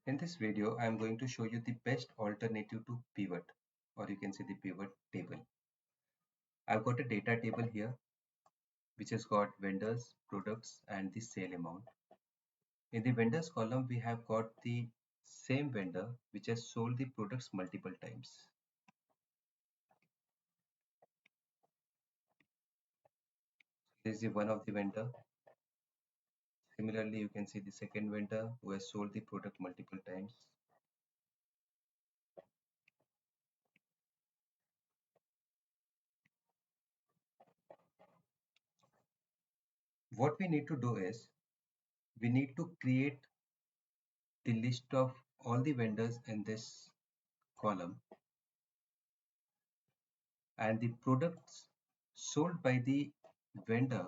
In this video, I am going to show you the best alternative to pivot, or you can say the pivot table. I've got a data table here which has got vendors, products, and the sale amount. In the vendors column, we have got the same vendor which has sold the products multiple times. This is the one of the vendor. Similarly, you can see the second vendor who has sold the product multiple times. What we need to do is we need to create the list of all the vendors in this column and the products sold by the vendor,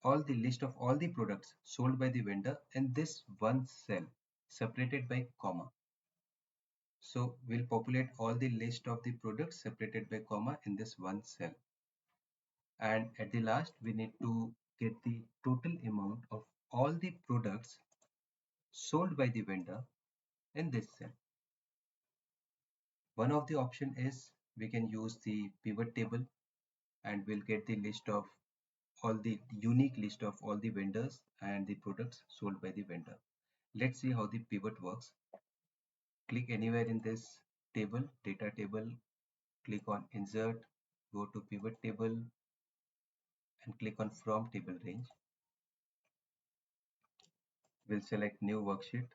all the list of all the products sold by the vendor in this one cell separated by comma. So we'll populate all the list of the products separated by comma in this one cell, and at the last we need to get the total amount of all the products sold by the vendor in this cell. One of the option is we can use the pivot table and we'll get the list of all the unique list of all the vendors and the products sold by the vendor. Let's see how the pivot works. Click anywhere in this table, data table, click on insert, go to pivot table and click on from table range. We'll select new worksheet,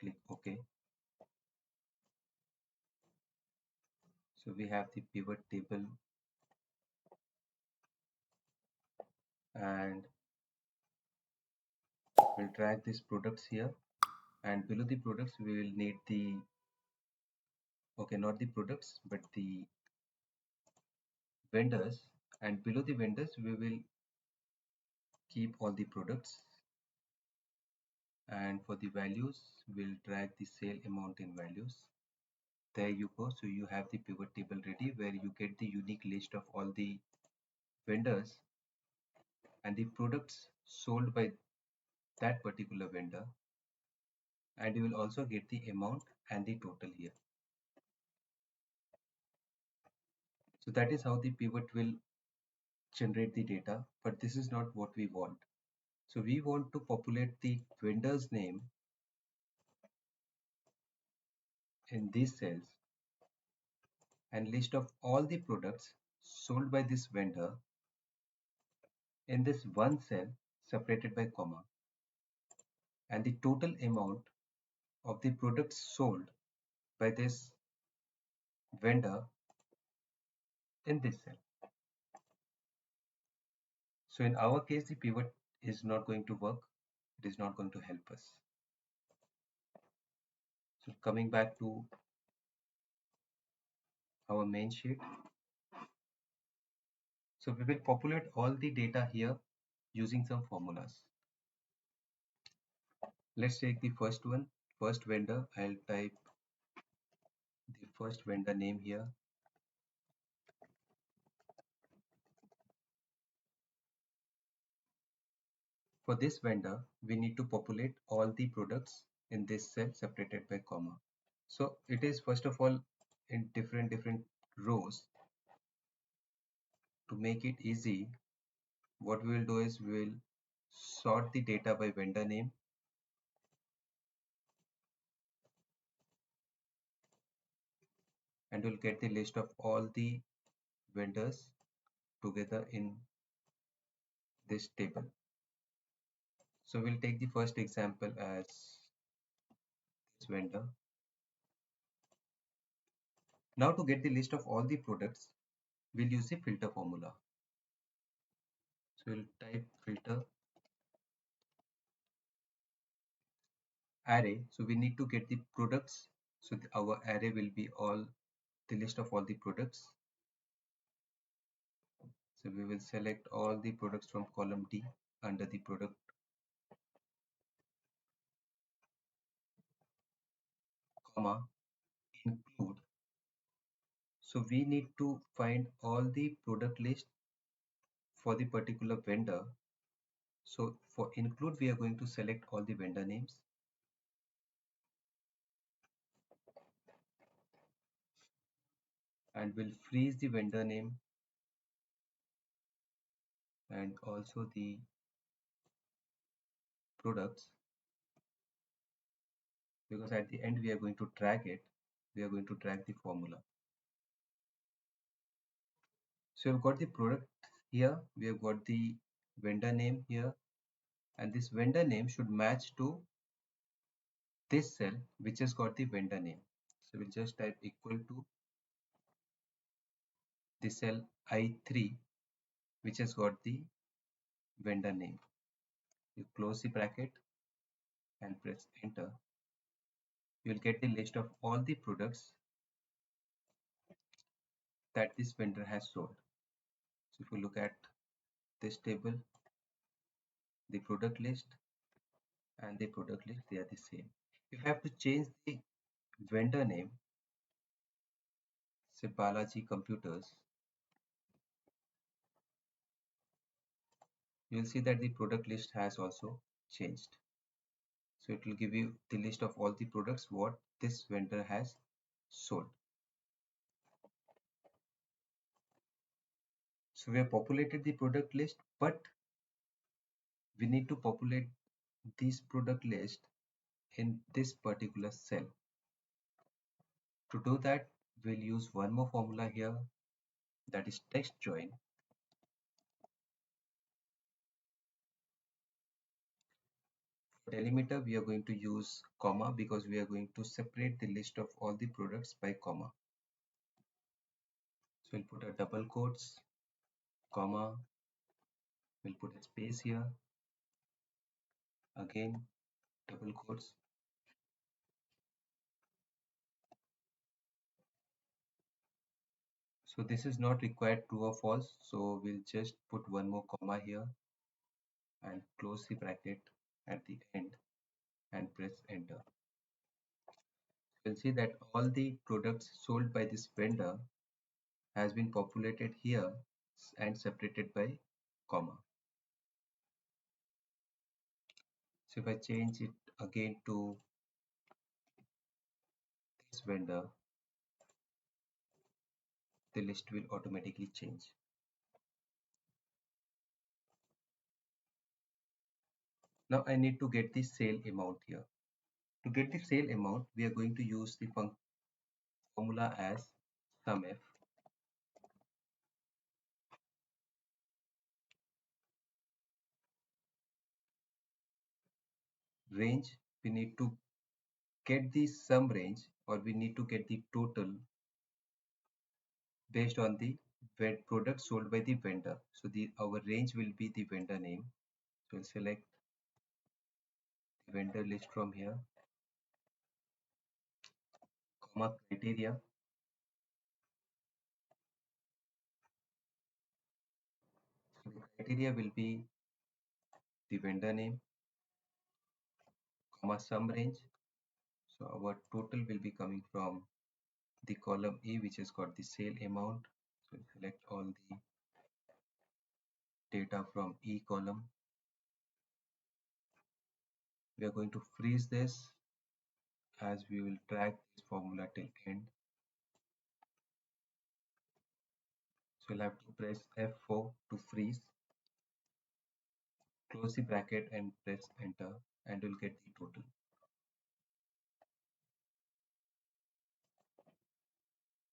click OK. So we have the pivot table and we'll drag these products here, and below the products we will need the, okay, not the products but the vendors, and below the vendors we will keep all the products, and for the values we'll drag the sale amount in values. There you go. So you have the pivot table ready where you get the unique list of all the vendors and the products sold by that particular vendor, and you will also get the amount and the total here. So that is how the pivot will generate the data, but this is not what we want. So we want to populate the vendor's name in these cells and list of all the products sold by this vendor in this one cell separated by comma, and the total amount of the products sold by this vendor in this cell. So in our case, the pivot is not going to work. It is not going to help us. So coming back to our main sheet. So we will populate all the data here using some formulas. Let's take the first one, first vendor. I'll type the first vendor name here. For this vendor, we need to populate all the products in this cell separated by comma. So it is first of all in different rows. To make it easy, what we will do is we will sort the data by vendor name, and we'll get the list of all the vendors together in this table. So we'll take the first example as this vendor. Now to get the list of all the products, we'll use the filter formula. So we'll type filter array. So we need to get the products. So our array will be all the list of all the products. So we will select all the products from column D under the product, comma, include. So we need to find all the product list for the particular vendor. So for include, we are going to select all the vendor names and we'll freeze the vendor name and also the products, because at the end we are going to drag it. We are going to drag the formula. So we've got the product here, we have got the vendor name here, and this vendor name should match to this cell which has got the vendor name. So we'll just type equal to the cell I3 which has got the vendor name. You close the bracket and press enter. You'll get the list of all the products that this vendor has sold. So if you look at this table, the product list and the product list, they are the same. If you have to change the vendor name, say Balaji Computers, you'll see that the product list has also changed. So it will give you the list of all the products what this vendor has sold. So we have populated the product list, but we need to populate this product list in this particular cell. To do that, we'll use one more formula here, that is text join. For delimiter, we are going to use comma because we are going to separate the list of all the products by comma. So we'll put a double quotes, comma, we'll put a space here, again double quotes. So this is not required true or false, so we'll just put one more comma here and close the bracket at the end and press enter. You'll see that all the products sold by this vendor has been populated here and separated by comma. So if I change it again to this vendor, the list will automatically change. Now I need to get the sale amount here. To get the sale amount, we are going to use the formula as SUMF. Range, we need to get the sum range, or we need to get the total based on the product sold by the vendor. So our range will be the vendor name. So we'll select the vendor list from here, comma criteria. So the criteria will be the vendor name, comma sum range. So our total will be coming from the column A, which has got the sale amount. So we'll select all the data from E column. We are going to freeze this as we will drag this formula till end. So we'll have to press F4 to freeze, close the bracket and press enter, and you'll get the total.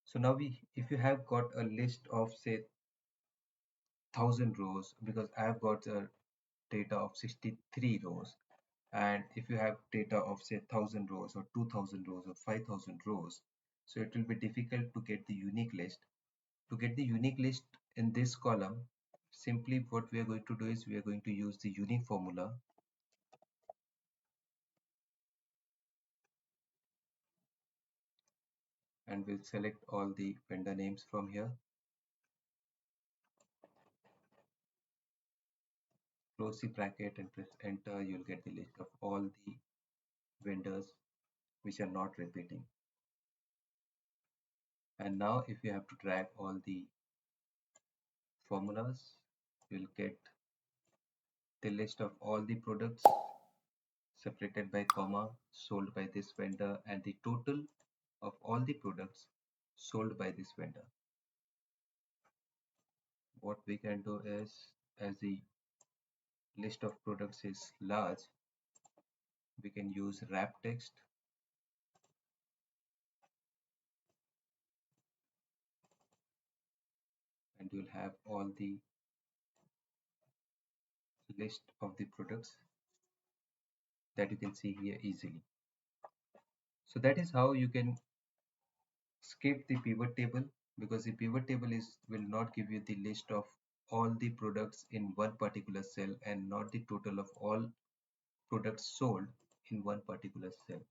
So now if you have got a list of say 1000 rows, because I have got a data of 63 rows, and if you have data of say 1000 rows or 2000 rows or 5000 rows, so it will be difficult to get the unique list. To get the unique list in this column, simply what we are going to do is we are going to use the unique formula, and we'll select all the vendor names from here, close the bracket and press enter. You'll get the list of all the vendors which are not repeating. And now if you have to drag all the formulas, you'll get the list of all the products separated by comma sold by this vendor and the total of all the products sold by this vendor. What we can do is, as the list of products is large, we can use wrap text and you'll have all the list of the products that you can see here easily. So that is how you can skip the pivot table, because the pivot table is will not give you the list of all the products in one particular cell and not the total of all products sold in one particular cell.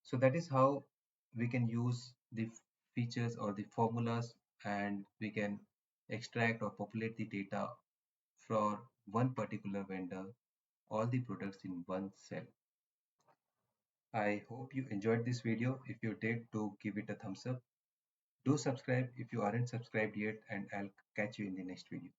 So that is how we can use the features or the formulas, and we can extract or populate the data for one particular vendor, all the products in one cell. I hope you enjoyed this video. If you did, do give it a thumbs up. Do subscribe if you aren't subscribed yet, and I'll catch you in the next video.